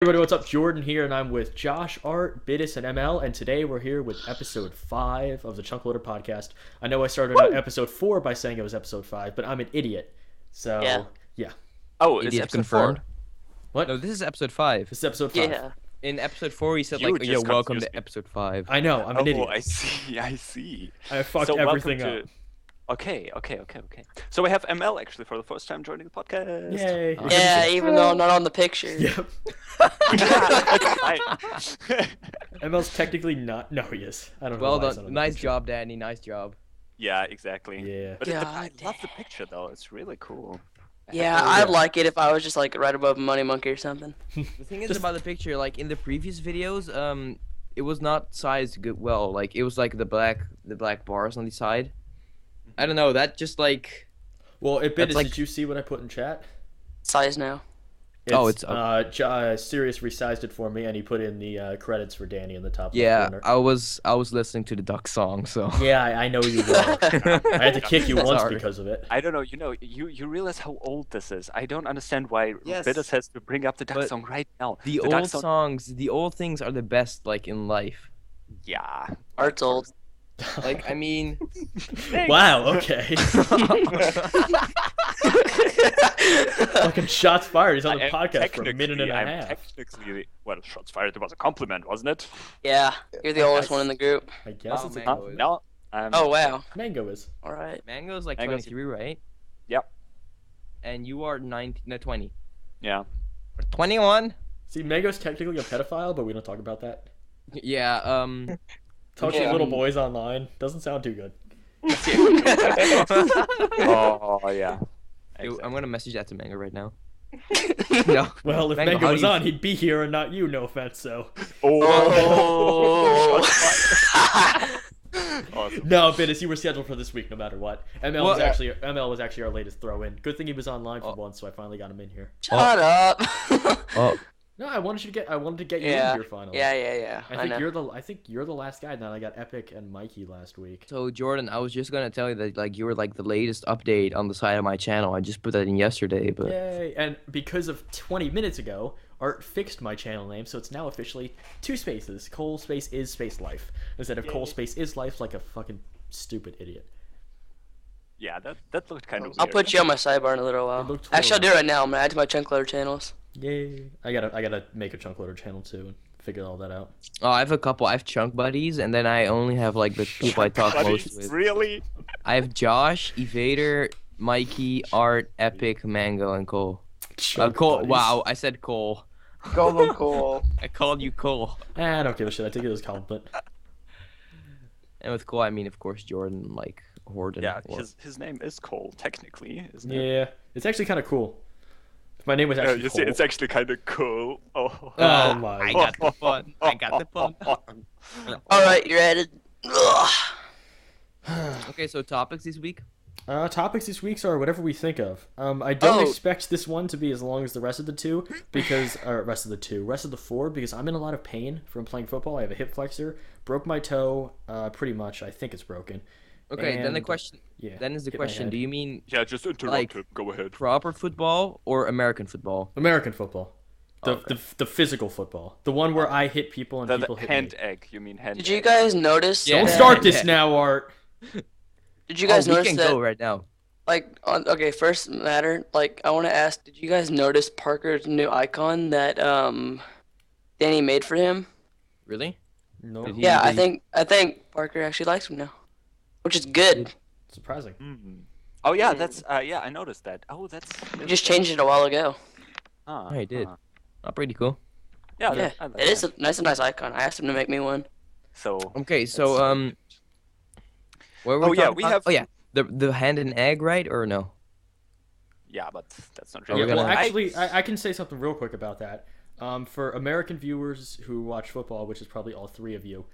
Everybody, what's up? Jordan here, and I'm with Josh, Art, Bidis, and ML, and today we're here with episode 5 of the ChunkLoader podcast. I know I started on episode 4 by saying it was episode 5, but I'm an idiot. So, yeah. Oh, it's Idiot episode confirmed. 4. What? No, this is episode 5. This is episode 5. Yeah. In episode 4, he said, You like, yo, just welcome confused to me. episode 5. I know, I'm an idiot. I see. I fucked So everything welcome up. Okay. So we have ML actually for the first time joining the podcast. Yay. Yeah, even though I'm not on the picture. Yep. That's fine. ML's technically not. No, he is. I don't know. Well why he's not done. on the Nice picture. job, Danny. Nice job. Yeah, exactly. Yeah. But I God love the picture though. It's really cool. Yeah, I'd like it if I was just like right above Money Monkey or something. The thing is Just- about the picture, like, in the previous videos, it was not sized good well. Like, it was, like, the black bars on the side. I don't know, that just, like... Well, Bidis, That's like- did you see what I put in chat? Size now. It's up. Sirius resized it for me, and he put in the credits for Danny in the top left Yeah, corner. I was listening to the Duck song, so... Yeah, I know you were. I had to kick you once Sorry. because of it. I don't know. You realize how old this is. I don't understand why Yes. Bidders has to bring up the Duck But song right now. The Duck old song- songs, the old things are the best, like, in life. Yeah. Art's old. Like, I mean... Wow, okay. Fucking shots fired. He's on the I am podcast for a minute and a technically- I'm half. technically, well, shots fired. It was a compliment, wasn't it? Yeah, you're the oldest one in the group. I guess Oh, it's a man. compliment. No. Oh wow. Mango is. All right. Mango's like Mango's- 23, right? Yep. And you are 19, no, 20. Yeah. 21? See, Mango's technically a pedophile, but we don't talk about that. Yeah, Touching Yeah. little boys online doesn't sound too good. Oh yeah. I'm gonna message that to Mango right now. No. Well, if Mango, Mango how was do you- on, he'd be here and not you, no offense, so. Oh. Awesome. No, Bidis, you were scheduled for this week no matter what. ML was Well- actually our latest throw in. Good thing he was online for Oh. once, so I finally got him in here. Shut up. Oh, No, I wanted to get you Yeah. in here finally. yeah. I think you're the last guy. Then I got Epic and Mikey last week. so Jordan, I was just gonna tell you that like you were like the latest update on the side of my channel. I just put that in yesterday, but Yay! And because of 20 minutes ago, Art fixed my channel name, so it's now officially 2 spaces. Cole space is space life instead of Cole space is life, like a fucking stupid idiot. Yeah, that looked kind of weird. I'll put you on my sidebar in a little It while. looked Actually, I'll do it horrible. right now. I'm gonna add to my ChunkLoader channels. Yay! I gotta make a ChunkLoader channel too and figure all that out. oh, I have a couple. I have chunk buddies, and then I only have like the people I talk most Buddies, with. really? I have Josh, Evader, Mikey, Art, Epic, Mango, and Cole. Chunk Cole. buddies. Wow, I said Cole. Cool. I called you Cole. I don't give a shit. I take it as a compliment. And with Cole, I mean, of course, Jordan, like Horden. Yeah, or- his name is Cole technically, isn't it? Yeah, it's actually kind of cool. If my name was actually You see, Cole. it's actually kind of cool. Oh. Oh my. I got the fun. I got the fun. All right, you're added. Ugh. Okay, so topics this week. Topics this week are whatever we think of. I don't Oh. expect this one to be as long as the rest of the two because, rest of the 4 because I'm in a lot of pain from playing football. I have a hip flexor, broke my toe, pretty much. I think it's broken. Okay, then the And, question. Yeah. Then is the hit my question: head. do you mean Yeah, just interrupt Like- him. Go ahead. proper football or American football? American football, the, Okay. the physical football, the one where I hit people and The people hit hand me. egg. You mean hand Did you egg. guys notice? Yeah. Don't that- start this Yeah. now, Art. Did you guys we notice can that? go right now. Like, okay, first matter. Like, I want to ask, did you guys notice Parker's new icon that Danny made for him? Really? No, Did he- Yeah, I did he- think Parker actually likes him now, which is good. surprising. Mhm. Oh yeah, that's yeah, I noticed that. Oh, that's. We just changed it a while ago. Ah, I did. ah. Oh, pretty cool. Yeah, Yeah, I like it is that. a nice icon. I asked him to make me one. So. Okay, so That's- where Oh, we yeah, talking we about? have- Oh yeah, the hand and egg, right or no? Yeah, but that's not Are really. we Yeah, well, gonna- actually, I can say something real quick about that. For American viewers who watch football, which is probably all 3 of you.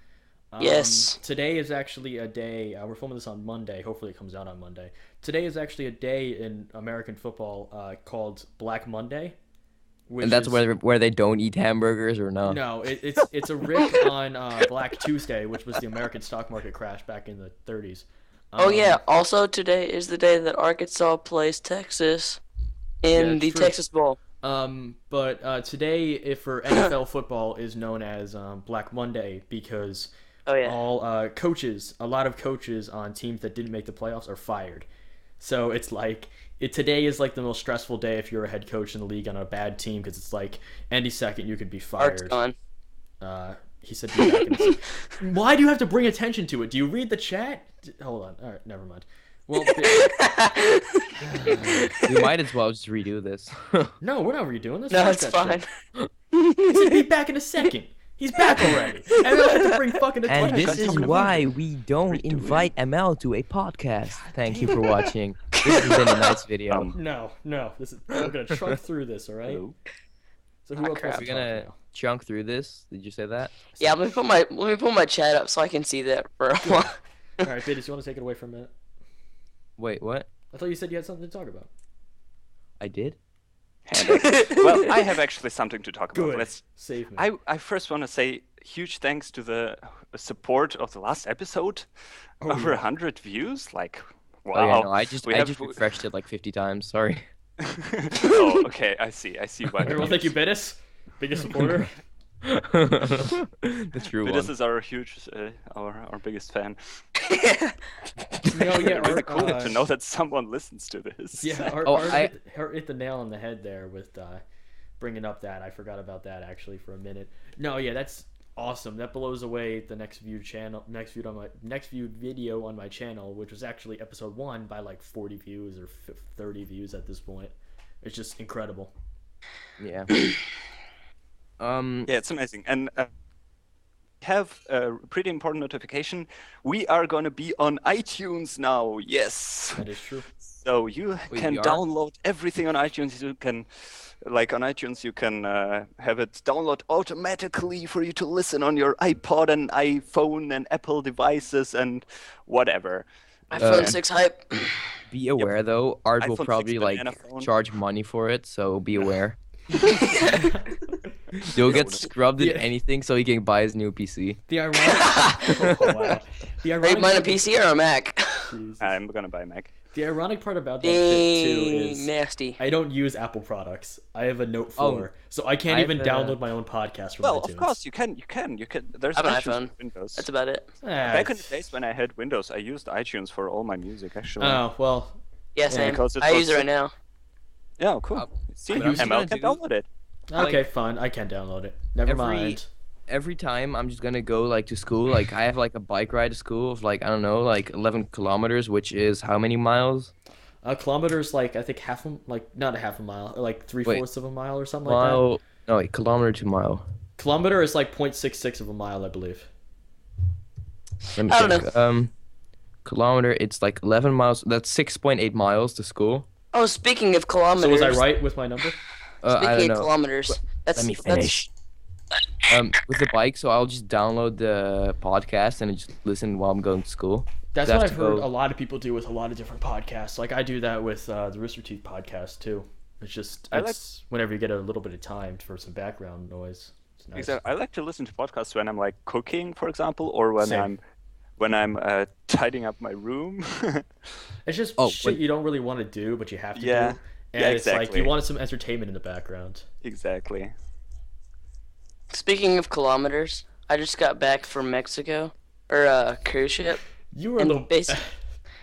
Yes. Today is actually a day. We're filming this on Monday. Hopefully, it comes out on Monday. Today is actually a day in American football called Black Monday. Which And that's is, where they don't eat hamburgers or no? No, it's a rip on Black Tuesday, which was the American stock market crash back in the 30s. Oh yeah. Also, today is the day that Arkansas plays Texas in Yeah, the true. Texas Bowl. But today, for NFL football, is known as Black Monday because Oh yeah. all a lot of coaches on teams that didn't make the playoffs are fired. So it's like today is like the most stressful day if you're a head coach in the league on a bad team because it's like any second you could be Art's fired. gone. He said, "Be back in a second." Why do you have to bring attention to it? Do you read the chat? Hold on. All right, never mind. Well, We might as well just redo this. no, we're not redoing this. No, Fuck it's that fine. shit. He said, "Be back in a second." He's back already. And I have to bring fucking And attention. this is why we don't invite ML to a podcast. Thank you for watching. This has been a nice video. No. We're gonna chunk through this, all right? Hello? So who else crap. wants We're to gonna talk now? chunk through this. Did you say that? Yeah, let me put my chat up so I can see that for a while. All right, Bidis, you want to take it away for a minute? Wait, what? I thought you said you had something to talk about. I did? Well, I have actually something to talk about. Good. Save me. I first want to say huge thanks to the support of the last episode. Over 100 views. Like, wow. Oh, yeah, no, I just We have- refreshed it like 50 times. Sorry. Oh, okay. I see why. Everyone, thank you, Bidis, biggest supporter. The true one. This is our huge, our biggest fan. No, yeah, Really Art, cool to know that someone listens to this. Yeah, Art, Oh, Art hit the nail on the head there with bringing up that. I forgot about that actually for a minute. No, yeah, that's awesome. That blows away the next viewed video on my channel, which was actually episode 1 by like 40 views or 30 views at this point. It's just incredible. Yeah. Yeah, it's amazing. And have a pretty important notification. We are going to be on iTunes now. Yes. That is true. So you Wait, can we are? download everything on iTunes. You can, like on iTunes, you can have it download automatically for you to listen on your iPod and iPhone and Apple devices and whatever. iPhone 6 hype. Be aware though, Art will iPhone 6 probably like banana phone. charge money for it, so be aware. You'll get scrubbed in Yeah. anything so he can buy his new PC. The ironic. Oh, wow. The Are you ironic. buying a PC or a Mac? Jesus. I'm gonna buy a Mac. The ironic part about that shit too Dang, is nasty. I don't use Apple products. I have a Note Oh, 4, so I can't I even have download my own podcast from Well, iTunes. of course you can. There's I have an iTunes iPhone. for Windows. That's about it. Back in the days when I had Windows, I used iTunes for all my music actually. Oh well. Yeah, same. because it I was use it right now. Yeah, cool. Uh, See, but I'm just ML gonna can do- download it. Okay, Like, fine. I can download it. Never mind. Every time I'm just gonna go like to school, like I have like a bike ride to school of like I don't know, like 11 kilometers, which is how many miles? A kilometer's like I think not a half a mile, or like 3/4 of a mile or something like that. Mile? No, wait, kilometer to mile. Kilometer is like 0.66 of a mile, I believe. Let me I don't check. Kilometer, it's like 11 miles. That's 6.8 miles to school. Oh, speaking of kilometers. So was I right with my number? I Speaking don't of know. kilometers, that's Let me that's- finish. With the bike, so I'll just download the podcast and just listen while I'm going to school. That's Have what to I've heard go- a lot of people do with a lot of different podcasts. Like I do that with the Rooster Teeth podcast too. It's just I like- it's whenever you get a little bit of time for some background noise. It's nice. Exactly. I like to listen to podcasts when I'm like cooking, for example, or when Same. I'm tidying up my room. It's just Oh, shit but- you don't really want to do, but you have to Yeah. do. And Yeah, it's like exactly. you wanted some entertainment in the background. Exactly. Speaking of kilometers, I just got back from Mexico, or a cruise ship. You were a And little. basi-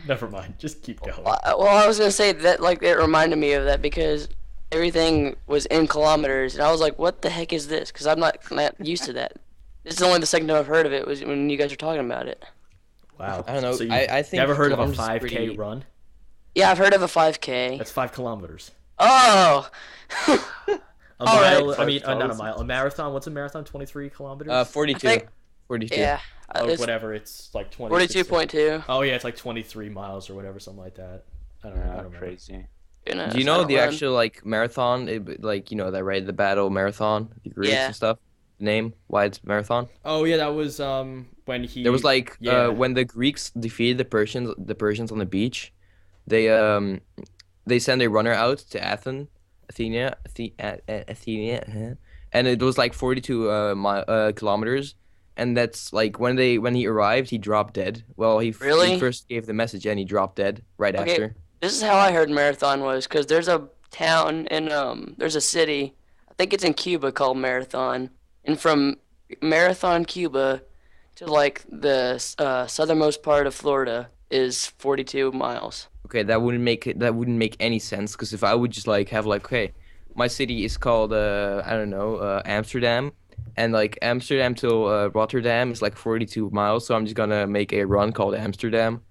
Never mind. Just keep going. Well, I was gonna say that like it reminded me of that because everything was in kilometers, and I was like, "What the heck is this?" Because I'm not used to that. This is only the second time I've heard of it. Was when you guys were talking about it. Wow. I don't know, So you I think never heard of a kilometers is 5K pretty- run? Yeah, I've heard of a 5K. That's 5 kilometers. Oh. A All right. mile. I mean, not a 5,000. mile. A marathon. What's a marathon? 23 kilometers. 42. I think- 42. Yeah. Oh, It's whatever. It's like 20. 42.2. Oh yeah, it's like 23 miles or whatever, something like that. I don't know. I don't remember. Crazy. You know, Do you so I know don't the run. actual like marathon? Like you know that right? The battle marathon, the Greeks Yeah. and stuff. The name? Why it's marathon? Oh yeah, that was when he. There was like Yeah. when the Greeks defeated the Persians on the beach, they sent a runner out to Athena, and it was like 42 kilometers, and that's like when he arrived, he dropped dead. Well, he Really? first gave the message and he dropped dead right Okay. after. This is how I heard marathon was because there's a town in there's a city, I think it's in Cuba called Marathon, and from Marathon, Cuba, to like the southernmost part of Florida is 42 miles. Okay, that wouldn't make any sense because if I would just like have like, okay, my city is called I don't know, Amsterdam, and like Amsterdam to Rotterdam is like 42 miles, so I'm just gonna make a run called Amsterdam.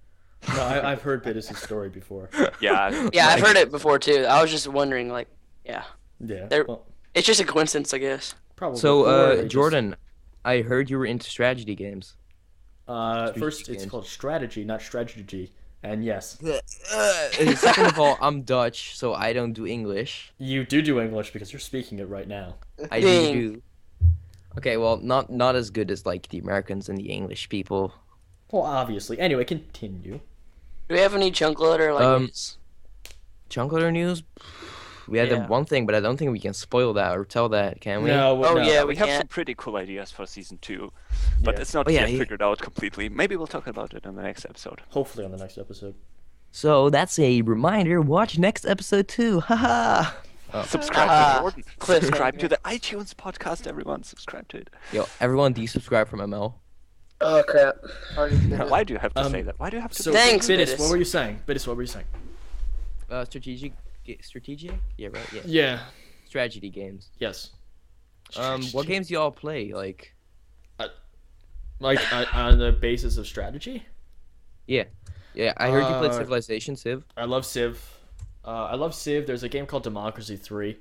No, I've heard Bittis' story before. Yeah. Yeah, I've heard it before too. I was just wondering, like, yeah, Yeah. There- Well, it's just a coincidence, I guess. probably. So, Or they just- Jordan, I heard you were into strategy games. first it's games. called strategy, not strategy. And yes, Second of all, I'm Dutch, so I don't do English. you do English because you're speaking it right now. I Dang. do. Okay, well, not as good as like the Americans and the English people. Well, obviously. Anyway, continue. Do we have any ChunkLoader like? ChunkLoader news? We had Yeah. the one thing, but I don't think we can spoil that or tell that, can we? No, Oh, no. yeah, We have can't. some pretty cool ideas for season 2, but Yeah. it's not Oh, yeah, yet yeah. figured out completely. Maybe we'll talk about it in the next episode. Hopefully on the next episode. So that's a reminder. Watch next episode too. Haha. Subscribe Ah, to Jordan. cliffhanger. Subscribe to the iTunes podcast, everyone. Subscribe to it. Yo, everyone desubscribe from ML. Oh crap! Why do you have to say that? Why do you have to So, say Thanks, Bittis, Bittis. what were you saying? Bittis, what were you saying? Strategic? Yeah, right. Yeah. Yeah. Strategy games. Yes. What games do y'all play? Like, Like on the basis of strategy? yeah. I heard you played Uh, Civilization, Civ. I love Civ. I love Civ. There's a game called Democracy 3.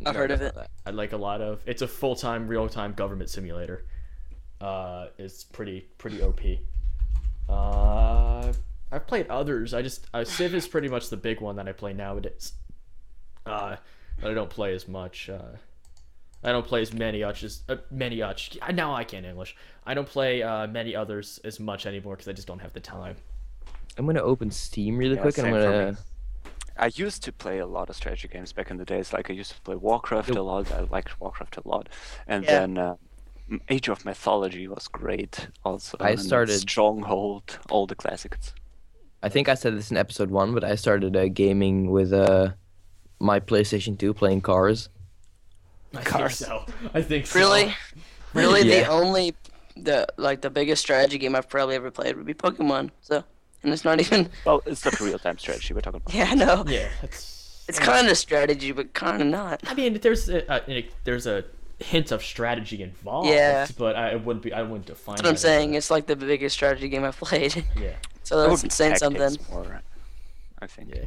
I've heard of it. I like a lot of. It's a full-time, real-time government simulator. It's pretty OP. I've played others. Civ is pretty much the big one that I play nowadays. But I don't play as much. I don't play as many now I can't English. I don't play many others as much anymore because I just don't have the time. I'm gonna open Steam really Yeah, quick, and I'm same for gonna. me. I used to play a lot of strategy games back in the days. Like I used to play Warcraft a lot. I liked Warcraft a lot, and Yeah. then Age of Mythology was great. Also, I and started- Stronghold, all the classics. I think I said this in episode 1, but I started gaming with my PlayStation 2, playing Cars. Cars. I think so. Really, really, Yeah. the biggest strategy game I've probably ever played would be Pokemon. So, and it's not even. Well, it's not real-time strategy we're talking about. Yeah, I know. Yeah, it's It's kind of strategy, but kind of not. I mean, there's a hint of strategy involved. Yeah. But I wouldn't define. That's what I'm that as saying. a- It's like the biggest strategy game I've played. Yeah. So It would be that's saying something. tactics more, I think. Yeah.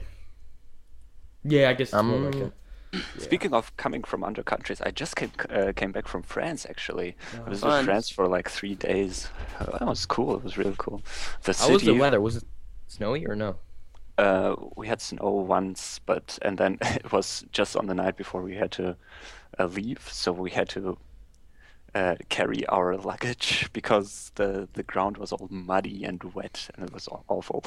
Yeah, I guess it's more like a. Speaking of coming from other countries, I just came back from France actually. I was in Fun. France for like 3 days. That was cool. It was really cool. The How was the city. weather? Was it snowy or no? We had snow once, and then it was just on the night before we had to leave, so we had to carry our luggage because the ground was all muddy and wet and it was awful.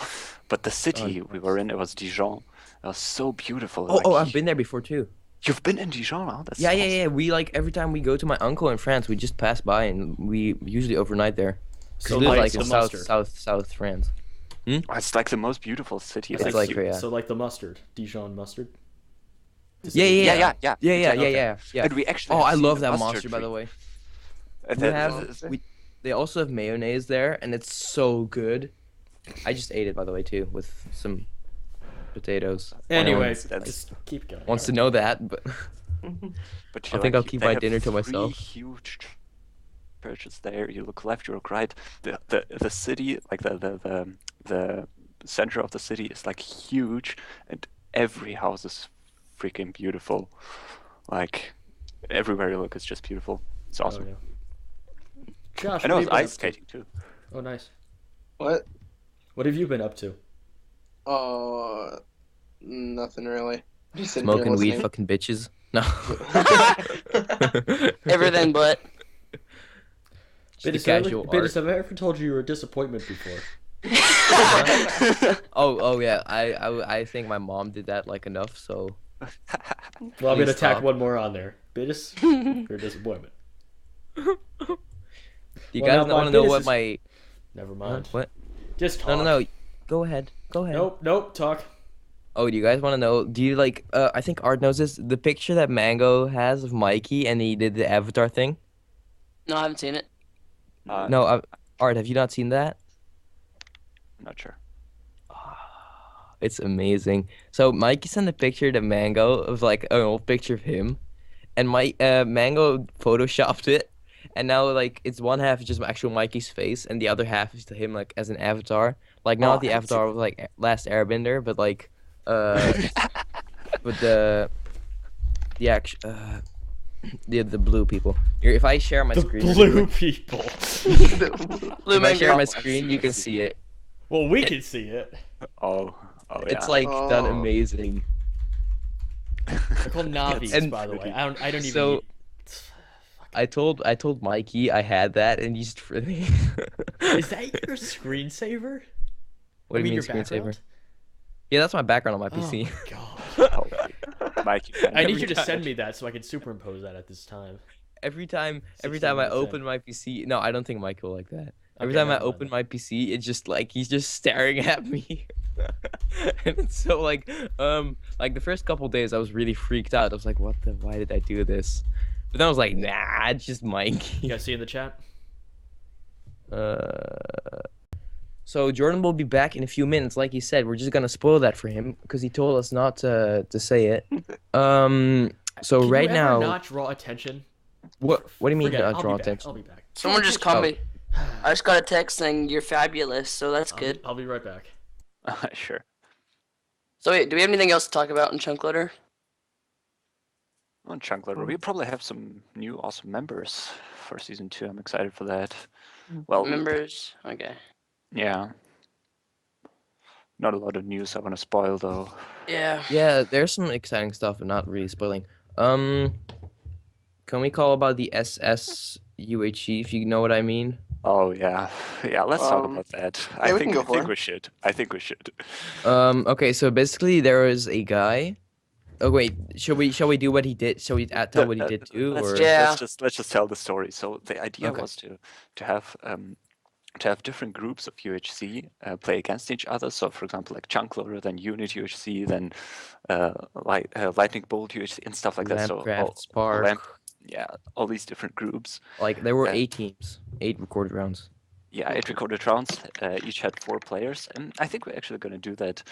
But the city we were in, it was Dijon. It was so beautiful. Oh, I've been there before too. You've been in Dijon? Oh, that's Yeah. awesome. We like every time we go to my uncle in France, we just pass by and we usually overnight there. So we live like like the in mustard. South France. Oh, it's like the most beautiful city. It's Like, like, you- yeah. So like the mustard, Dijon mustard. Yeah. exactly. Yeah. And we actually. Oh, have I seen love the that mustard monster, by the tree. way. Uh, We that- have they also have mayonnaise there, and it's so good. I just ate it, by the way, too, with some potatoes. Anyway, that's- just keep going. Wants to know that, but But I think I'll keep they my have dinner to 3 myself. Huge churches there. You look left, you look right. The city, like the center of the city, is like huge, and every house is freaking beautiful. Like everywhere you look, it's just beautiful. It's Oh, awesome. yeah. Josh, I know what it's have you been ice up to? skating too. Oh, nice. What? What have you been up to? Nothing really. Just sitting here smoking weed, listening. fucking bitches. No. Everything but. Just a casual art. Have I ever told you were a disappointment before? Oh yeah. I think my mom did that like enough. So Well, I'm gonna Please tack stop. one more on there. Bittis, you're a disappointment. you Well, guys now my want to know penis what is- my Never mind. what? Just talk. No. Go ahead. Nope. Talk. Oh, do you guys want to know? Do you like? I think Art knows this. The picture that Mango has of Mikey, and he did the avatar thing. No, I haven't seen it. No, Art, have you not seen that? I'm not sure. It's amazing. So Mikey sent a picture to Mango of like an old picture of him, and Mango photoshopped it, and now like it's one half is just actual Mikey's face, and the other half is to him like as an avatar. Like not the I haven't seen avatar of like Last Airbender, but like with the act the blue people. Here, if I share my The screen, blue people. Blue if I share Mango. my screen, you can see it. Well, we can see it. Oh, yeah. It's like done Oh. amazing. They're called Navis, And- by the way. I don't even. So- I told Mikey I had that, and he's really. Is that your screensaver? What do you mean your screensaver? background? Yeah, my background on my Oh PC. my god. Oh, Mike, you can I need every you to time. send me that so I can superimpose that at this time. Every time 16 I minutes in. open my PC, no, I don't think Mike will like that. Every Okay, time I never mind open then. my PC, it's just like he's just staring at me. And it's so like the first couple days I was really freaked out. I was like, why did I do this? But then I was like, nah, it's just Mike. You guys see in the chat? So Jordan will be back in a few minutes, like he said. We're just gonna spoil that for him because he told us not to say it. So Can right you ever now, not draw attention? what do you mean Forget it. I'll draw be back. attention? I'll be back. Someone just called me. I just got a text saying you're fabulous, so that's good. I'll be right back. Sure. So wait, do we have anything else to talk about in ChunkLoader? On ChunkLoader, we probably have some new awesome members for season 2. I'm excited for that. Well, Members? Okay. yeah. Not a lot of news I want to spoil though. Yeah. Yeah, there's some exciting stuff, but not really spoiling. Can we call about the SSUHE if you know what I mean? Oh yeah, yeah. Let's talk about that. I we can think go I for think it. we should. I think we should. Okay, so basically there was a guy. Oh wait, shall we do what he did? Shall we tell what he did too? Let's Or just, Yeah. let's just tell the story. So the idea Okay. was to have different groups of UHC play against each other. So for example, like ChunkLoader, then Unit UHC, then Lightning Bolt UHC, and stuff like that. So Lampcraft, Spark. yeah, all these different groups. Like there were Yeah. 8 teams, 8 recorded rounds. Yeah, 8 recorded rounds. Each had 4 players, and I think we're actually going to do that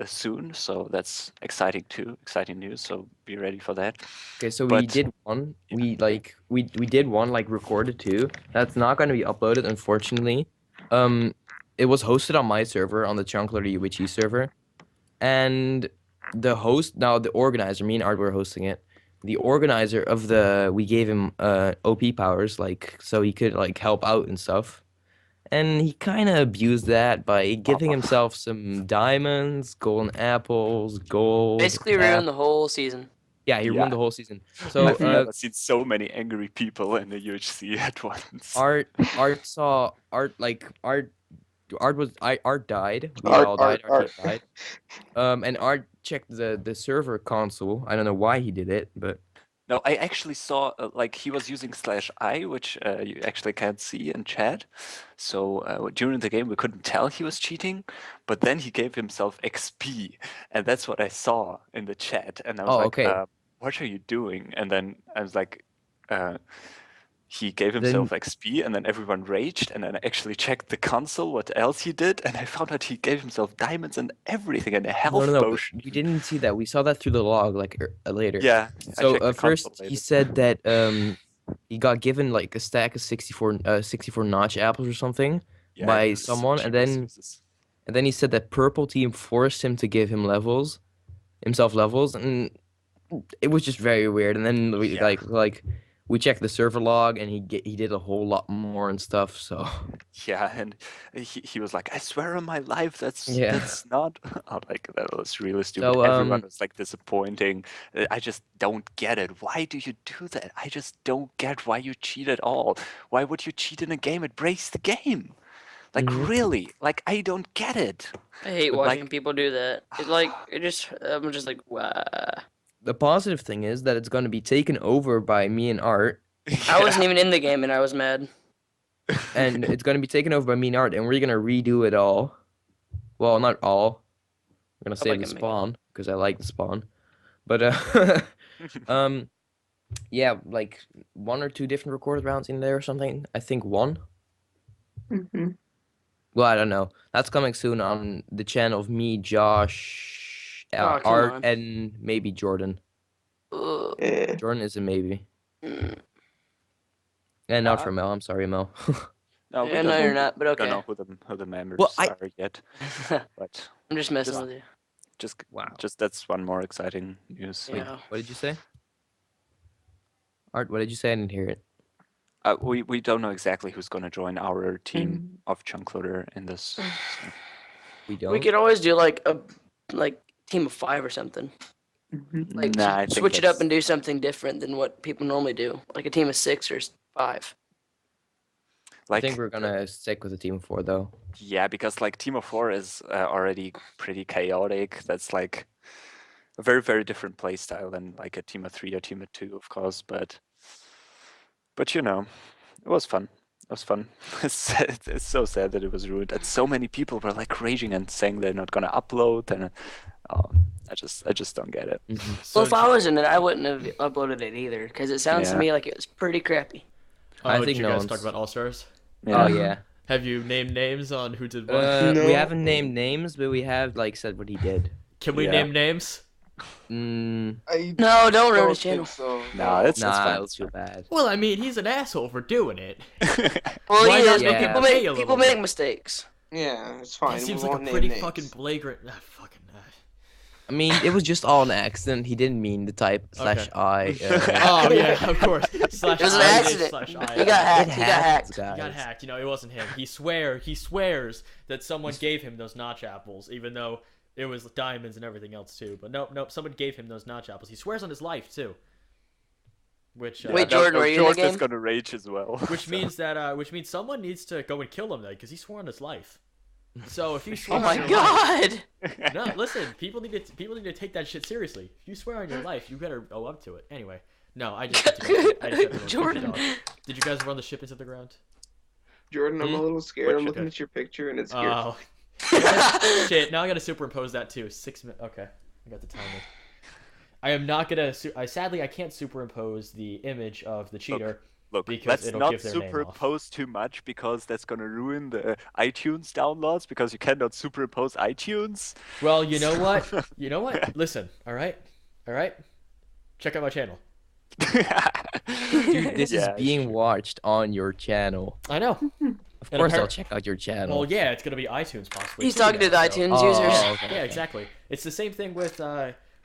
soon. So that's exciting too. Exciting news. So be ready for that. Okay, so we But- did one. We did one like recorded too. That's not going to be uploaded, unfortunately. It was hosted on my server, on the ChunkLoader UHE server, and the organizer, me and Art were hosting it. The organizer of we gave him OP powers, like so he could like help out and stuff. And he kind of abused that by giving himself some diamonds, golden apples, gold. Basically ruined the whole season. Yeah, he Yeah. ruined the whole season. So I've never seen so many angry people in the UHC at once. Art died. We Art- all died. Art- Art died. And Art checked the server console. I don't know why he did it, but No, I actually saw like he was using /I, which you actually can't see in chat. So during the game we couldn't tell he was cheating, but then he gave himself XP, and that's what I saw in the chat. And I was Oh, like, okay. "What are you doing?" And then I was like, he gave himself XP, and then everyone raged. And then I actually checked the console what else he did, and I found out he gave himself diamonds and everything and a health no, potion. we didn't see that. We saw that through the log like later. Yeah. I So checked the first console he later. said that he got given like a stack of 64 notch apples or something Yeah, by it was someone, and cheap then resources. he said that purple team forced him to give himself levels, and it was just very weird. And then we Yeah. like we checked the server log, and he did a whole lot more and stuff. So Yeah, and he was like, "I swear on my life, that's Yeah. that's not." Like that was really stupid. So, Everyone was like disappointing. I just don't get it. Why do you do that? I just don't get why you cheat at all. Why would you cheat in a game? It breaks the game. Like Mhm. really? Like I don't get it. I hate But, watching like- people do that. I'm just like, wow. the positive thing is that it's going to be taken over by me and Art, I wasn't even in the game and I was mad. and it's going to be taken over by me and Art, and we're going to redo it all. Well, not all. I'm gonna Hope I save the can make it. spawn because I like the spawn. But yeah, like 1 or 2 different recorded rounds in there or something. I think 1. Mm-hmm. Well, I don't know. That's coming soon on the channel of me, Josh, Oh, come Art, on. and maybe Jordan. Ugh. Yeah. Jordan is a maybe. Mm. And not Uh, for Mel. I'm sorry, Mel. No, Yeah, no, you're not, but don't okay. know who the members Well, are yet. But I'm just messing Just- with you. Wow. just that's one more exciting news. Wait, Yeah. what did you say? Art, what did you say? I didn't hear it. We don't know exactly who's going to join our team of ChunkLoader in this. So. We don't. We could always do like a team of 5 or something. Mm-hmm. Like Nah, I think switch it up that's- and do something different than what people normally do. Like a team of 6 or 5. I Like, think we're gonna stick with the team of 4 though. yeah, because like Team of Four is already pretty chaotic. That's like a very, very different play style than like a Team of 3 or Team of 2, of course. But you know, it was fun. It was fun. It's so sad that it was ruined. And so many people were like raging and saying they're not gonna upload, and I just don't get it. So, Well, if I was in it, I wouldn't have uploaded it either, because it sounds to Yeah. me like it was pretty crappy. I did think you no guys one's- talk about All Stars? Oh yeah. Have you named names on who did what? No. We haven't named names, but we have like said what he did. Can we yeah. name names? I No, don't ruin don't his channel. think so. No, it's Nah, fine. it'll feel bad. Well, I mean, he's an asshole for doing it. Well, Why he not is, make but him people pay a make little people bit? make mistakes. Yeah, it's fine. That seems we like a won't name pretty names. fucking flagrant. Fucking. I mean, it was just all an accident. He didn't mean the type Okay. /I. Oh yeah, of course. Slash It was an I, accident. slash I. He got hacked. It He got happens, hacked. guys. He got hacked. You know, it wasn't him. He swears that someone gave him those notch apples, even though it was diamonds and everything else too. But nope, someone gave him those notch apples. He swears on his life too. Which Wait, Jordan, were you in the Jordan's game? gonna rage as well. which means that someone needs to go and kill him then, because he swore on his life. So if you swear Oh my on your life, god! no, listen, people need to take that shit seriously. If you swear on your life, you better go up to it. Anyway, no, I just had to Jordan. Did you guys run the ship into the ground? Jordan, I'm a little scared. I'm Which- looking at your picture and it's scary. Oh, shit! Now I gotta superimpose that too. 6 minutes. Okay, I got the timer. I am not gonna. Sadly, I can't superimpose the image of the cheater. Look, Because let's it'll not give their name off. superimpose too much because that's gonna ruin the iTunes downloads because you cannot superimpose iTunes. Well, you know what? You know what? Listen. All right. Check out my channel. Dude, this Yeah, is being watched on your channel. I know. Of course, I'll check out your channel. Well, yeah, it's gonna be iTunes possibly. He's too, talking to the guys, so- iTunes Oh, users. okay. Yeah, exactly. It's the same thing with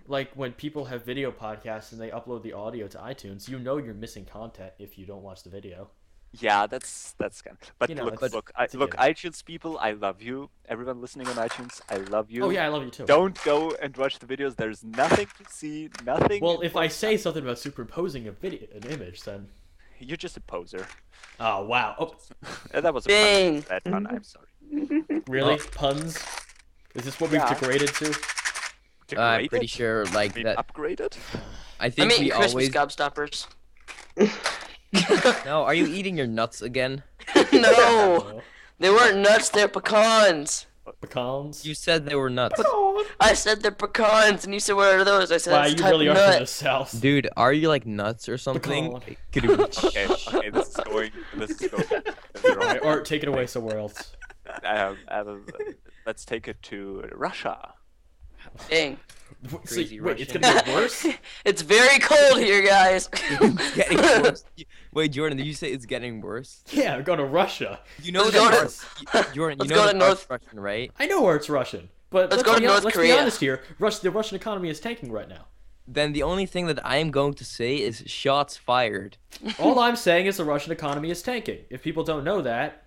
like when people have video podcasts and they upload the audio to iTunes. You know you're missing content if you don't watch the video. Yeah, that's kind of. But You know, look, it's- look, it's a look, given. iTunes people, I love you. Everyone listening on iTunes, I love you. Oh yeah, I love you too. Don't go and watch the videos. There's nothing to see, nothing. Well, if I say something about superimposing an image, then You're just a poser. oh wow, oh That was a Bing. bad pun. I'm sorry. really Oh. puns? Is this what we've Yeah. degraded to? I'm Degraded? pretty sure, like I mean, that. upgraded? I I think mean, we Christmas always. gobstoppers. No, are you eating your nuts again? No, they weren't nuts. They're pecans. Pecans. You said they were nuts. I said they're pecans, and you said, "What are those?" I said, Wow, "That's a you type really of are from nut." the south. Dude, are you like nuts or something? Pecan. Could it be- Okay, this is going in the wrong. Alright, Art, take it away somewhere else. Let's take it to Russia. Dang. Crazy Wait, it's Russian. gonna get worse? It's very cold here, guys. It's getting worse. Wait, Jordan, did you say it's getting worse? Yeah, I'm going to Russia. You know Let's that go to- Art's- Jordan, you let's know go that to North- Art's Russian, right? I know Art's Russian, but Let's go to North let's be Korea. honest here. The Russian economy is tanking right now. Then the only thing that I am going to say is shots fired. All I'm saying is the Russian economy is tanking. If people don't know that,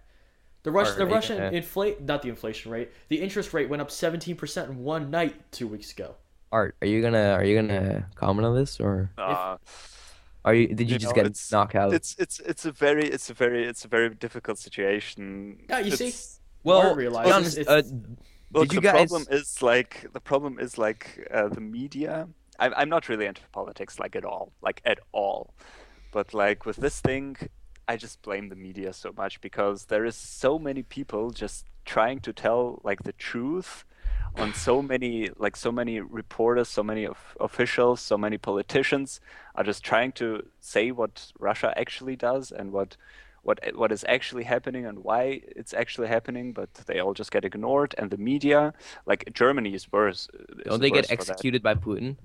the Alright, Russian yeah. not the inflation rate, the interest rate went up 17% in one night 2 weeks ago. Art, are you gonna comment on this, or did you You just know, get it's- knocked out? It's a very difficult situation. Yeah, you see? It's- Well, Art to be realizes honest, it's- Look, did you the guys? problem is the media. I'm not really into politics like at all, but like with this thing, I just blame the media so much because there is so many people just trying to tell like the truth on so many reporters, so many officials, so many politicians are just trying to say what Russia actually does and what is actually happening and why it's actually happening, but they all just get ignored. And the media, like Germany, is worse. Don't they get executed by Putin?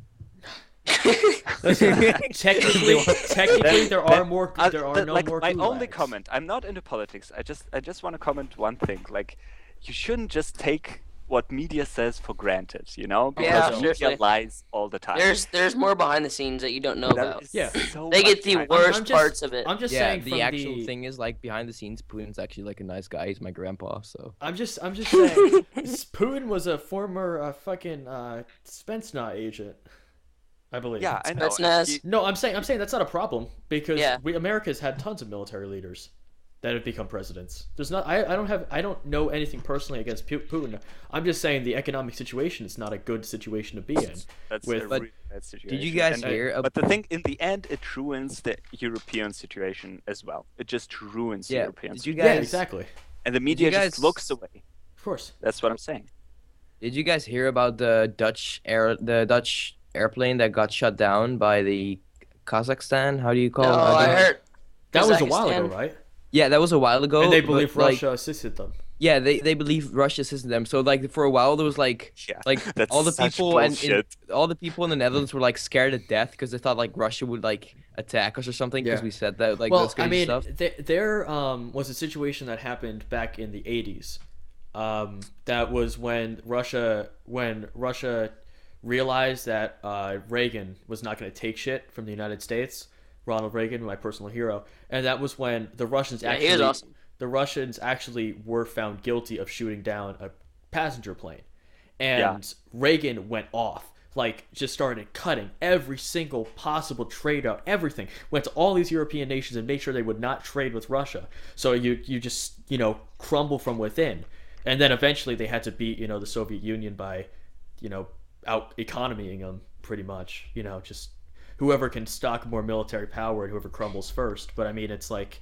Listen, technically, there are more. There are no more. My only gulags. comment. I'm not into politics. I just want to comment one thing. Like, you shouldn't just take what media says for granted. You know, Yeah, because media seriously. lies all the time. There's more behind the scenes that you don't know There about. is Yeah. so They get much the behind- worst just- parts of it. I'm just Yeah, saying the from actual the thing is like behind the scenes, Putin's actually like a nice guy. He's my grandpa, so. I'm just saying Putin was a former fucking Spetsnaz agent, I believe. Yeah, I know. Spetsnaz. No, I'm saying that's not a problem because Yeah. America's had tons of military leaders that have become presidents. There's not. I don't know anything personally against Putin. I'm just saying the economic situation is not a good situation to be in. That's with- a But really bad situation. Did you guys And, hear? But the thing, in the end, it ruins the European situation as well. It just ruins the Yeah. European Did you situation. Yeah, guys? exactly. And the media guys- just looks away. Of course. That's what I'm saying. Did you guys hear about the Dutch airplane that got shut down by the Kazakhstan? How do you call No, it? I heard. That was a while ago, Kazakhstan. right? Yeah, that was a while ago. And they but, believe like, Russia assisted them. Yeah, they believe Russia assisted them. So like for a while there was like Yeah, like that's all the such people and bullshit. all the people in the Netherlands were like scared to death because they thought like Russia would like attack us or something because Yeah. we said that like Well, those kind I mean, of stuff. there was a situation that happened back in the 80s. That was when Russia realized that Reagan was not going to take shit from the United States. Ronald Reagan, my personal hero, and that was when the Russians Yeah, he was awesome. the Russians actually were found guilty of shooting down a passenger plane, and Reagan went off. Like, just started cutting every single possible trade out, everything. Went to all these European nations and made sure they would not trade with Russia. So you just, crumble from within. And then eventually they had to beat, the Soviet Union by, out economying them pretty much. Just whoever can stock more military power and whoever crumbles first. But I mean, it's like,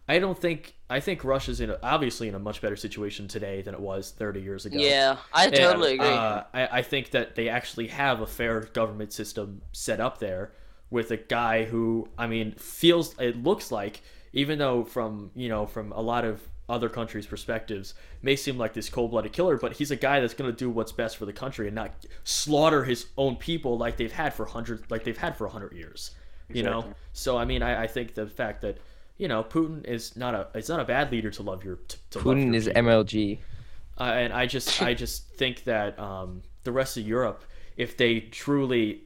I think Russia's obviously in a much better situation today than it was 30 years ago. Yeah, I totally agree. I think that they actually have a fair government system set up there with a guy who, I mean, it looks like, even though from a lot of other countries' perspectives, may seem like this cold-blooded killer, but he's a guy that's going to do what's best for the country and not slaughter his own people like they've had for 100 years. Exactly. So I mean, I think the fact that Putin is not a bad leader to love your to love Putin your is people. MLG. And I just think that the rest of Europe, if they truly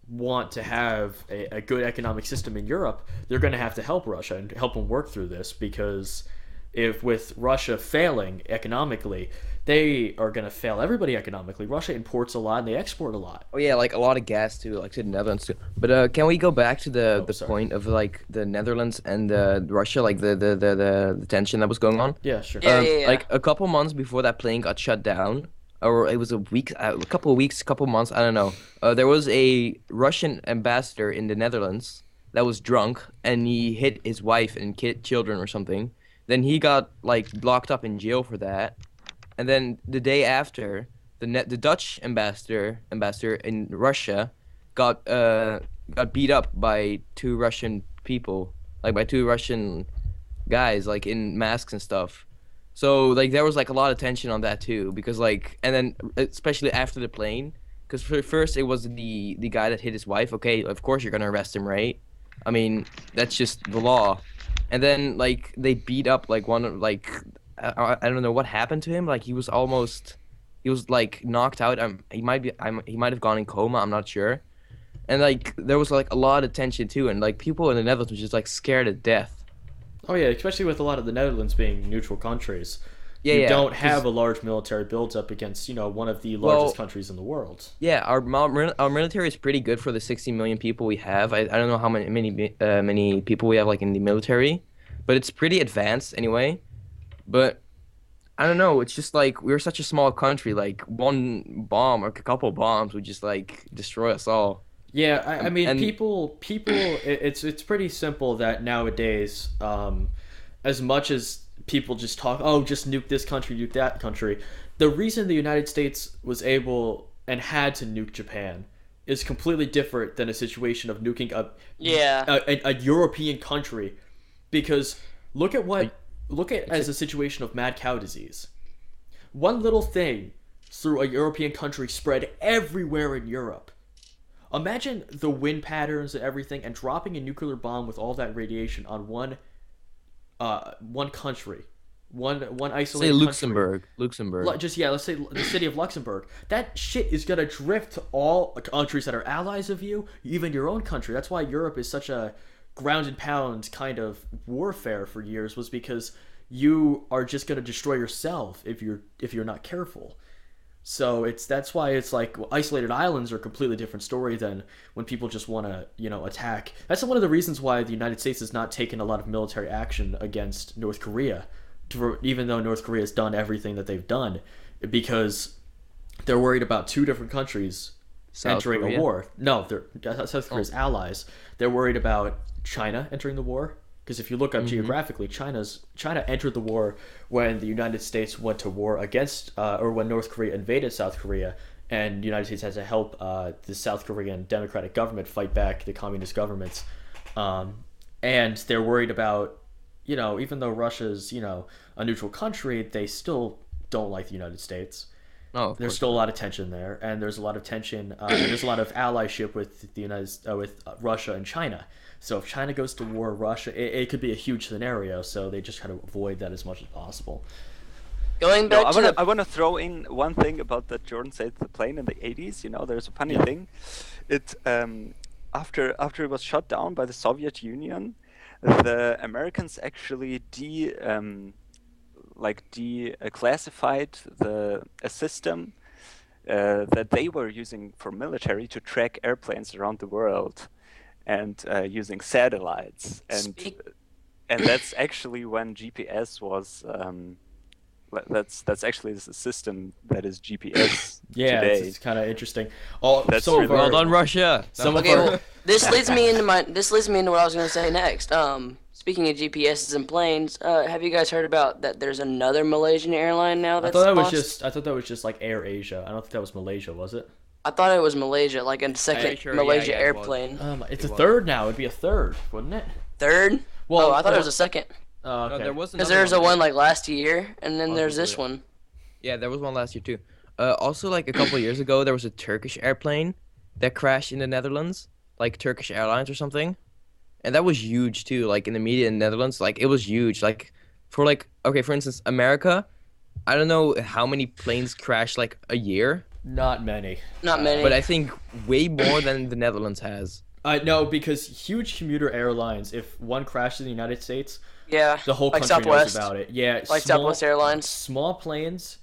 want to have a good economic system in Europe, they're going to have to help Russia and help them work through this, because if with Russia failing economically, they are going to fail everybody economically. Russia imports a lot and they export a lot. Oh yeah, like a lot of gas too, like to the Netherlands too. But can we go back to the sorry. point of like the Netherlands and Russia, like the tension that was going on? Yeah, sure. Yeah. Like a couple months before that plane got shut down, or it was a couple months, I don't know. There was a Russian ambassador in the Netherlands that was drunk and he hit his wife and children or something. Then he got like locked up in jail for that. And then the day after, the Dutch ambassador in Russia got beat up by two Russian people, like by two Russian guys, like in masks and stuff. So like there was like a lot of tension on that too, because like, and then especially after the plane, because first it was the guy that hit his wife. Okay, of course you're gonna arrest him, right? I mean, that's just the law. And then like they beat up like one, like I don't know what happened to him. Like he was like knocked out. He might have gone in coma. I'm not sure. And like there was like a lot of tension too, and like people in the Netherlands were just like scared to death. Oh yeah, especially with a lot of the Netherlands being neutral countries. Yeah, you yeah, don't 'cause- have a large military build-up against, one of the largest countries in the world. Yeah, our military is pretty good for the 60 million people we have. I don't know how many people we have like in the military, but it's pretty advanced anyway. But I don't know. It's just like we're such a small country. Like one bomb or a couple bombs would just like destroy us all. Yeah, I mean, And- people, it's pretty simple that nowadays, as much as people just talk, oh, just nuke this country, nuke that country, the reason the United States was able and had to nuke Japan is completely different than a situation of nuking a European country, because look at as a situation of mad cow disease. One little thing through a European country spread everywhere in Europe. Imagine the wind patterns and everything, and dropping a nuclear bomb with all that radiation on one country, one isolated Luxembourg. country. Let's say the city of Luxembourg. That shit is gonna drift to all countries that are allies of you, even your own country. That's why Europe is such a ground and pound kind of warfare for years, was because you are just gonna destroy yourself if you're not careful. So that's why it's like isolated islands are a completely different story than when people just want to attack. That's one of the reasons why the United States has not taken a lot of military action against North Korea, even though North Korea has done everything that they've done, because they're worried about two different countries entering a war. No, South Korea's allies. They're worried about China entering the war. Because if you look up geographically, China entered the war when the United States went to war against, or when North Korea invaded South Korea, and the United States had to help the South Korean democratic government fight back the communist governments. And they're worried about, even though Russia's, a neutral country, they still don't like the United States. Oh, there's still a lot of tension there, and there's a lot of tension. There's a lot of allyship with with Russia and China. So if China goes to war, Russia, it could be a huge scenario. So they just try to avoid that as much as possible. Going back I want to throw in one thing about that Jordan said, the plane in the 80s. There's a funny thing. It after it was shut down by the Soviet Union, the Americans actually declassified a system that they were using for military to track airplanes around the world, and using satellites, and that's actually when GPS was. That's actually the system that is GPS today. It's kind of interesting. Well done, Russia. This leads me into what I was going to say next. Speaking of GPSs and planes, have you guys heard about that? There's another Malaysian airline now that's I thought that was just like Air Asia. I don't think that was Malaysia, was it? I thought it was Malaysia, like a second Malaysia airplane. It's a third now. It'd be a third, wouldn't it? Third? Well, I thought it was a second. Oh, okay. No, there was because there's a one like last year, and then there's this one. Yeah, there was one last year too. Also, like a couple of years ago, there was a Turkish airplane that crashed in the Netherlands, like Turkish Airlines or something, and that was huge too. Like in the media in the Netherlands, like it was huge. Like for instance, America, I don't know how many planes crash like a year. Not many. But I think way more than the Netherlands has. No, because huge commuter airlines, if one crashes in the United States, the whole country knows about it. Yeah, like Southwest Airlines. Small planes,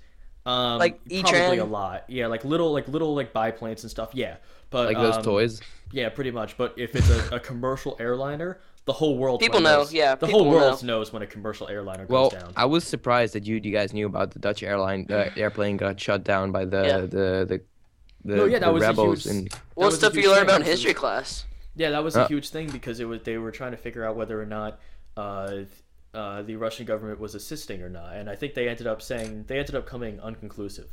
like E-Tran. Probably a lot. Yeah, like little biplanes and stuff. Yeah, but like those toys. Yeah, pretty much. But if it's a commercial airliner, the whole world knows. Yeah, the whole world knows when a commercial airliner goes down. I was surprised that you guys knew about the Dutch airplane got shut down by the rebels. Well, stuff you learn about in history class. Yeah, that was a huge thing because they were trying to figure out whether or not the Russian government was assisting or not, and I think they ended up coming unconclusive.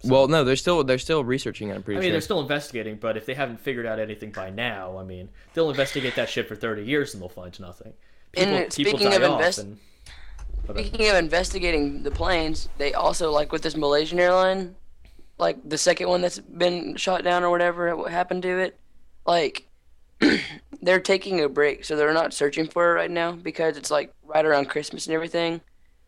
So, well, no, they're still researching it. I'm pretty sure. They're still investigating, but if they haven't figured out anything by now, they'll investigate that shit for 30 years and they'll find nothing. Speaking of investigating the planes, they also, like with this Malaysian airline, like the second one that's been shot down or whatever, what happened to it, like they're taking a break, so they're not searching for it right now because it's like right around Christmas and everything.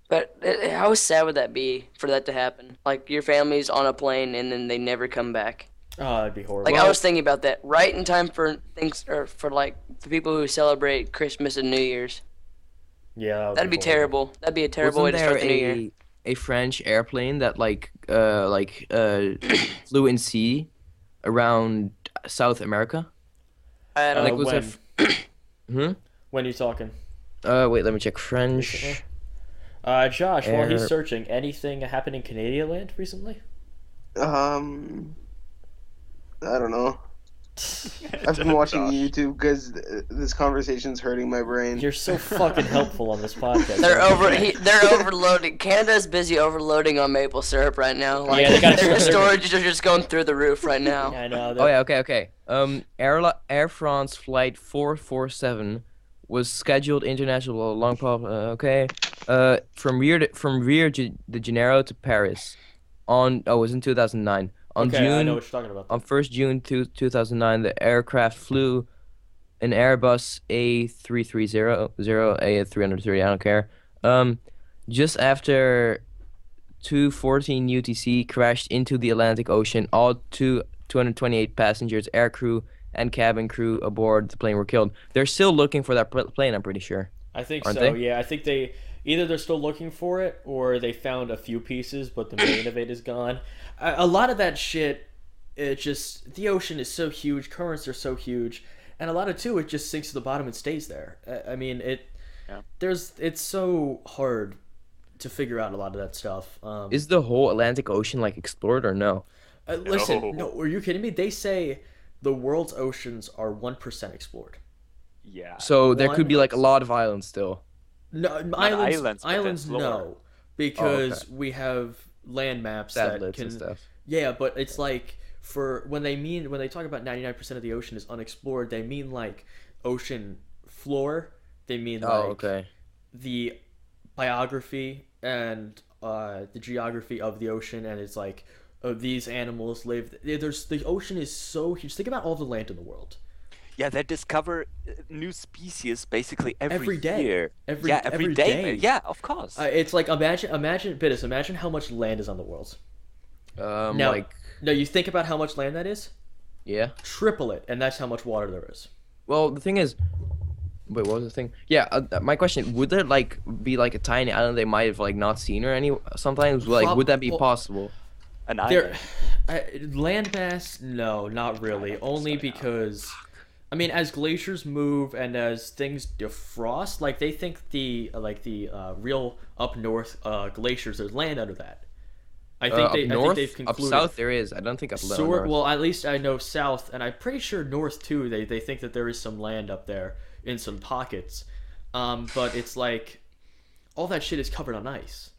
But how sad would that be for that to happen? Like your family's on a plane and then they never come back. Oh, that'd be horrible. Like I was thinking about that right in time for things, or for like the people who celebrate Christmas and New Year's. Yeah, that'd be terrible. That'd be a terrible way to start the new year. A French airplane that flew in sea around South America. I don't know. When are you talking? Wait, let me check French. Josh, while he's searching, anything happen in Canadian land recently? I don't know. I've been watching YouTube because this conversation's hurting my brain. You're so fucking helpful on this podcast. They're overloading. Canada's busy overloading on maple syrup right now. Like, Yeah, they got their storage is just going through the roof right now. I know. Oh yeah, okay. Air France flight 447 was scheduled international long haul. From Rio de Janeiro to Paris, it was in 2009. On Okay, I know what you're talking about. On 1st June 2009, the aircraft flew an Airbus A330, A330, I don't care. Just after 2:14 UTC crashed into the Atlantic Ocean. All 228 passengers, air crew, and cabin crew aboard the plane were killed. They're still looking for that plane, I'm pretty sure. I think Aren't so. they? Yeah, I think either they're still looking for it or they found a few pieces, but the main of it is gone. A lot of that shit, the ocean is so huge, currents are so huge, and a lot of it just sinks to the bottom and stays there. I mean, it's so hard to figure out a lot of that stuff. Is the whole Atlantic Ocean like explored or no? Listen, no, are you kidding me? They say the world's oceans are 1% explored. Yeah. So there could be like a lot of islands still. No, islands, but islands, that's lower. no, because we have land maps that Satellites can. and stuff. Yeah, but it's like when they talk about 99% of the ocean is unexplored, they mean like ocean floor. They mean the biography and the geography of the ocean, and it's like these animals live. The ocean is so huge. Think about all the land in the world. Yeah, they discover new species basically every day. year. Every day. Yeah, of course. It's like imagine, Bidis, imagine how much land is on the world. Now, you think about how much land that is. Yeah. Triple it, and that's how much water there is. Well, the thing is, wait, what was the thing? Yeah, my question: would there like be like a tiny island they might have like not seen or any sometimes? Like, would that be possible? An island. Landmass? No, not really. Only because. I mean, as glaciers move and as things defrost, like they think the real up north glaciers, there's land under that. I think they've concluded. Up south there is. I don't think up north. Well, at least I know south, and I'm pretty sure north too. They think that there is some land up there in some pockets, but it's like all that shit is covered on ice.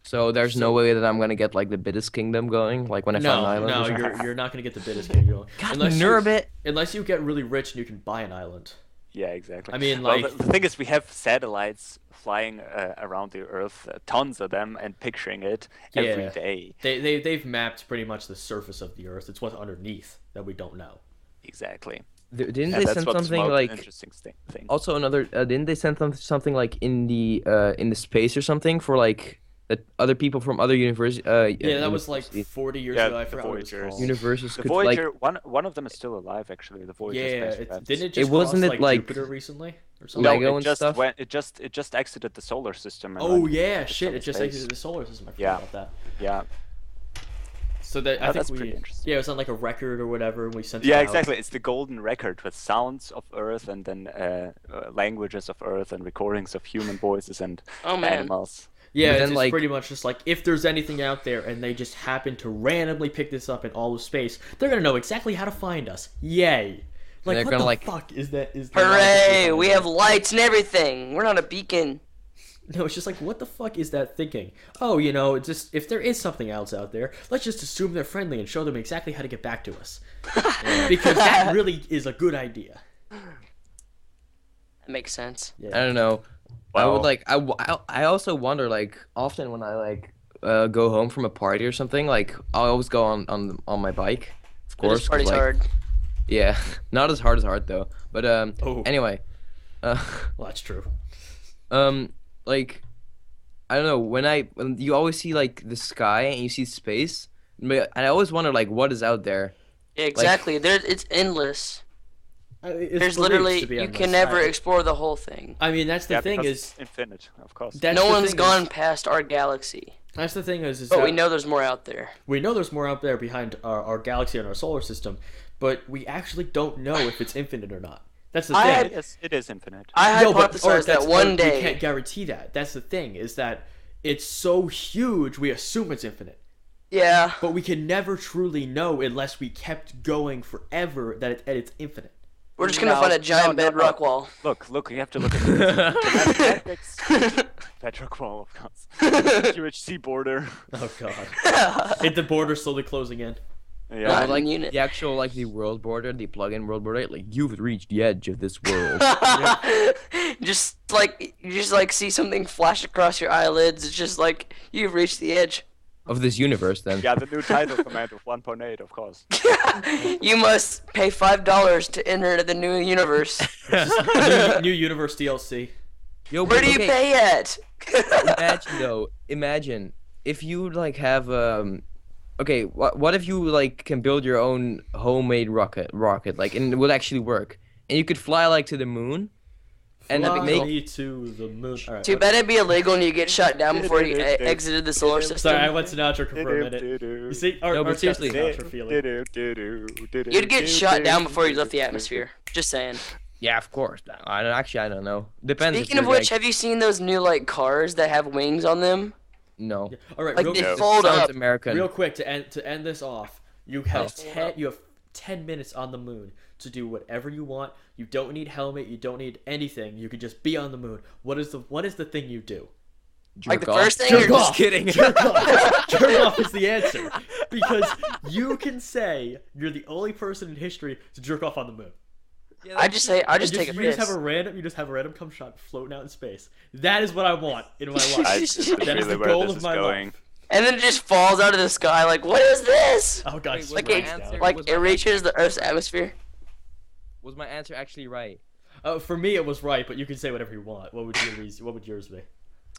So there's no way that I'm gonna get like the Biddis Kingdom going, like when I find an island. No, you're not gonna get the Biddis Kingdom going. God, unless you get really rich and you can buy an island. Yeah, exactly. I mean, well, the thing is, we have satellites flying around the Earth, tons of them, and picturing it every day. They've mapped pretty much the surface of the Earth. It's what's underneath that we don't know. Exactly. Didn't they send something like? Interesting thing. Also, didn't they send something like in the space or something for like? That other people from other universities. That was like 40 years ago. I forgot what it was called. Universes the Voyager, one of them is still alive actually. The Voyager. Didn't it just cross Jupiter recently or something? Lego and stuff? It just exited the solar system. And shit! It just exited the solar system. I forgot about that. Yeah. So I think that's pretty interesting. Yeah, it was on like a record or whatever, and we sent. Yeah, exactly. It's the golden record with sounds of Earth and then languages of Earth and recordings of human voices and animals. Yeah, it's just pretty much just like if there's anything out there and they just happen to randomly pick this up in all of space, they're gonna know exactly how to find us. Yay! Like what the fuck is that? Hooray! We have lights and everything. We're not a beacon. No, it's just like what the fuck is that thinking? Oh, just if there is something else out there, let's just assume they're friendly and show them exactly how to get back to us. Because that really is a good idea. That makes sense. Yeah. I don't know. I would like. I also wonder like often when I like go home from a party or something. Like I always go on my bike, of course. This party's hard. Yeah, not as hard as hard though. But anyway. Well, that's true. Like I don't know when you always see like the sky and you see space, and I always wonder like what is out there. Yeah, exactly. It's endless. There's believed literally to be you endless. can never explore the whole thing. I mean, that's the thing is infinite, of course. No one's gone past our galaxy. That's the thing is but we know there's more out there. We know there's more out there behind our galaxy and our solar system, but we actually don't know if it's infinite or not. That's the thing. It is infinite. I hypothesized that one day. We can't guarantee that. That's the thing is that it's so huge we assume it's infinite. Yeah. But we can never truly know unless we kept going forever that it's infinite. We're just gonna find a giant bedrock wall. Look, you have to look at the mathematics. Bedrock wall, of course. UHC border. Oh god. Hit the border slowly closing in. Yeah. Not like in unit. the actual like the world border, the plug-in world border, like you've reached the edge of this world. Just like you just like see something flash across your eyelids. It's just like you've reached the edge. Of this universe, then. Yeah, the new title command of 1.8, of course. You must pay $5 to enter the new universe. New universe DLC. Yo, Where do you pay at? Imagine though. Imagine if you like have Okay, what if you like can build your own homemade rocket like, and it would actually work, and you could fly like to the moon, and Fly make me to the moon. All right, Too bad it'd be illegal and you get shot down before you exited the solar system. Sorry, I went Sinatra for a minute. You see, No, but seriously. Sinatra feeling. You'd get shot down before you left the atmosphere. Just saying. Yeah, of course. I don't know. Depends. Speaking of which, have you seen those new like cars that have wings on them? No. All right, Like real, they fold Sounds up. American. real quick to end this off. You have Oh. 10 minutes on the moon to do whatever you want. You don't need helmet. You don't need anything. You could just be on the moon. What is the thing you do? Like the Jerk off. first thing, Jerk you're off. just Kidding. Jerk off. Jerk off is the answer because you can say you're the only person in history to jerk off on the moon. I just take a You piss. just have a random cum shot floating out in space. That is what I want in my life. This is That is really the where goal this of is my going. life. And then it just falls out of the sky. Like, what is this? Oh god, Wait, Like my it, answer like was it reaches the Earth's atmosphere. Was my answer actually right? For me it was right, but you can say whatever you want. What would yours be?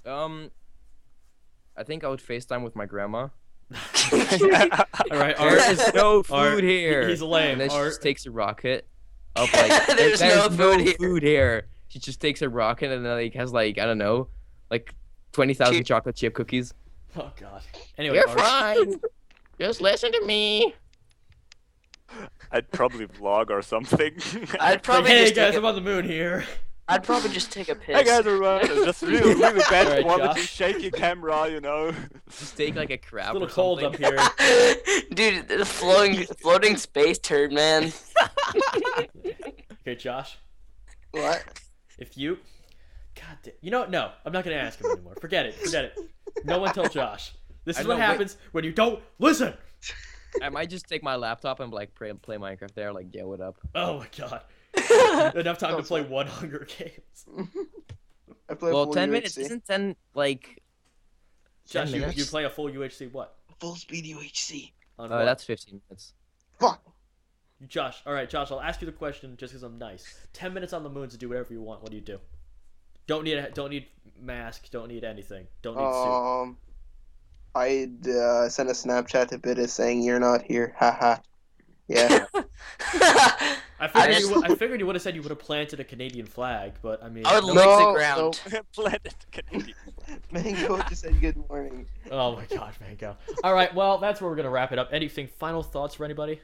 I think I would FaceTime with my grandma. All right, There Art. is no food Art, here. he's lame, And then she Art. just takes a rocket up like There's no food here." here. She just takes a rocket and then like has like I don't know, like 20,000 She- chocolate chip cookies. Oh god. Anyway, You're Art. fine. Just listen to me. I'd probably vlog or something. I'd Like, probably hey just guys, take I'm on the moon here. I'd probably just take a piss. Hey guys, everyone. It's just really bad Alright, quality, Josh. shaky camera, you know. Just take like a crab It's a little or cold something. up here. Dude, the floating space turd, man. Okay, Josh. What? If you, God damn, you know what? No, I'm not gonna ask him anymore. Forget it. No one tell Josh. This is I what know, wait. happens when you don't listen. I might just take my laptop and like play Minecraft there. Like, yeah, what up? Oh my god. Enough time to play one Hunger Games. I play Well, full 10 UHC. minutes isn't 10 like. 10 Josh, minutes? you play a full UHC what? Full speed UHC. On what? That's 15 minutes. Fuck. Josh. All right, Josh. I'll ask you the question just because I'm nice. 10 minutes on the moon to do whatever you want. What do you do? Don't need mask. Don't need anything. Don't need suit. I'd send a Snapchat to Bidis saying you're not here. Haha. Yeah. I figured you would have said you would have planted a Canadian flag, but I mean. I would No, lick the no. ground. Planet Canadian. Mango just said good morning. Oh my gosh, Mango. All right, well, that's where we're gonna wrap it up. Anything final thoughts for anybody?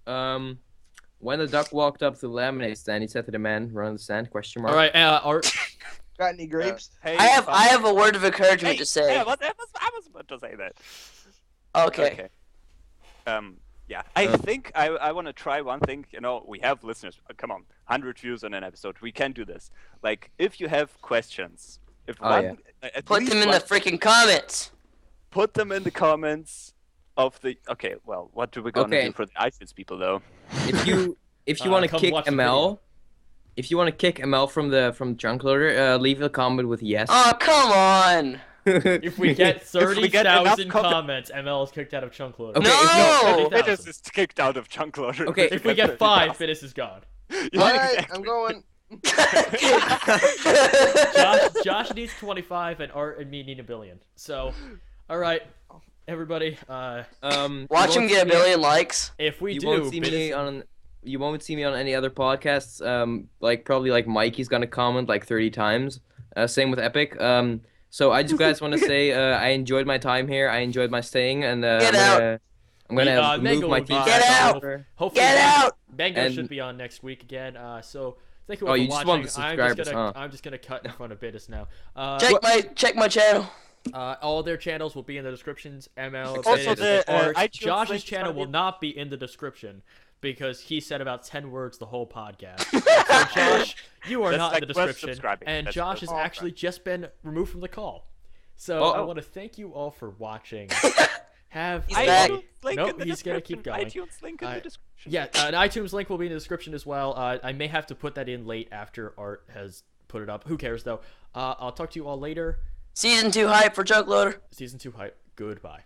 When the duck walked up to the lemonade stand, he said to the man, "Run on the stand?" Question mark. All right, Art. Got any grapes? Hey, I have a word of encouragement to say. I was about to say that. Okay. Yeah, I think I want to try one thing. You know, we have listeners. Come on, 100 views on an episode. We can do this. Like, if you have questions, at Put least them in one- the freaking comments. Put them in the comments of the. Okay, well, what do we gonna Okay. do for the iTunes people though? If you want to come kick watch the ML, if you want to kick ML from ChunkLoader, leave a comment with yes. Oh, come on. If we get we get enough 30,000 comment- comments, ML is kicked out of ChunkLoader. Okay, No! if Fitness is kicked out of ChunkLoader. Okay, If we get 5, Fitness is gone. Alright, I'm going. Josh needs 25, and Art and me need 1 billion. So, all right, everybody. Watch you him won't get see a me- billion likes. If we You do, won't see me Fitness- on. You won't see me on any other podcasts. Like probably like Mikey's gonna comment like 30 times. Same with Epic. So I just guys want to say I enjoyed my time here. I enjoyed my staying, and Get out. I'm gonna Mango move my will be feet back Get back out. over. Hopefully, Get out! Mango And- should be on next week again. So thank you Oh, all you for just watching. want the subscribers, huh? I'm just gonna cut in front of Bitis now. Check my channel. All their channels will be in the descriptions. ML, Also, Biddis, the Art. iTunes Josh's link is channel gonna be will in- not be in the description because he said about 10 words the whole podcast. So Josh, you are That's not like in the worth description, subscribing. and That's Josh worth has subscribing. actually just been removed from the call. So I want to thank you all for watching. Have He's a- back. Link Nope, in the he's gonna keep description. going. iTunes link in the description. Yeah, an iTunes link will be in the description as well. I may have to put that in late after Art has put it up. Who cares though? I'll talk to you all later. Season 2 hype for ChunkLoader. Season 2 hype. Goodbye.